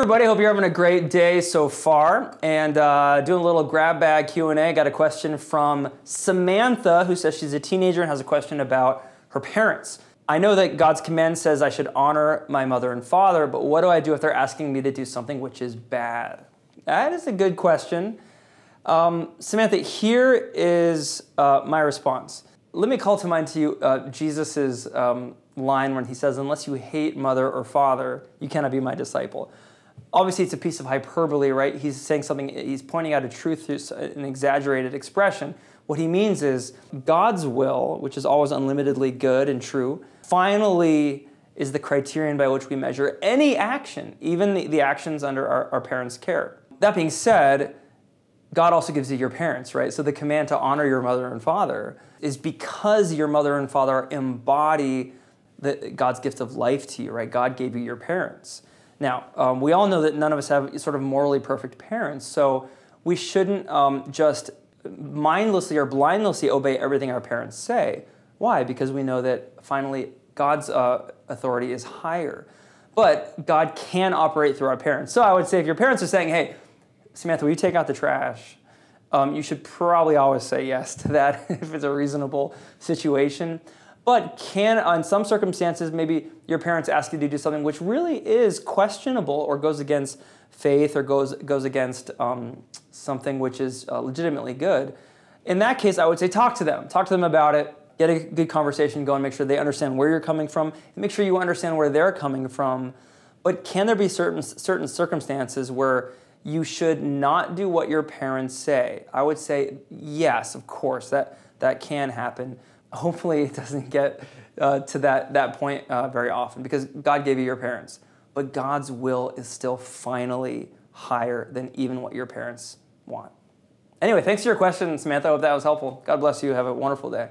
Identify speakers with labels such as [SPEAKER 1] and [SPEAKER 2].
[SPEAKER 1] everybody, hope you're having a great day so far. And doing a little grab bag Q&A. Got a question from Samantha, who says she's a teenager and has a question about her parents. I know that God's command says I should honor my mother and father, but what do I do if they're asking me to do something which is bad? That is a good question. Samantha, here is my response. Let me call to mind to you Jesus' line when he says, unless you hate mother or father, you cannot be my disciple. Obviously, it's a piece of hyperbole, right? He's saying something, he's pointing out a truth through an exaggerated expression. What he means is God's will, which is always unlimitedly good and true, finally is the criterion by which we measure any action, even the actions under our parents' care. That being said, God also gives you your parents, right? So the command to honor your mother and father is because your mother and father embody God's gift of life to you, right? God gave you your parents. Now, we all know that none of us have sort of morally perfect parents, so we shouldn't just mindlessly or blindlessly obey everything our parents say. Why? Because we know that finally God's authority is higher. But God can operate through our parents. So I would say if your parents are saying, hey, Samantha, will you take out the trash? You should probably always say yes to that if it's a reasonable situation. But in some circumstances, maybe your parents ask you to do something which really is questionable or goes against faith or goes against something which is legitimately good. In that case, I would say talk to them. Talk to them about it. Get a good conversation going. Make sure they understand where you're coming from. And make sure you understand where they're coming from. But can there be certain circumstances where you should not do what your parents say? I would say yes, of course, that can happen. Hopefully it doesn't get to that point very often because God gave you your parents. But God's will is still finally higher than even what your parents want. Anyway, thanks for your question, Samantha. I hope that was helpful. God bless you. Have a wonderful day.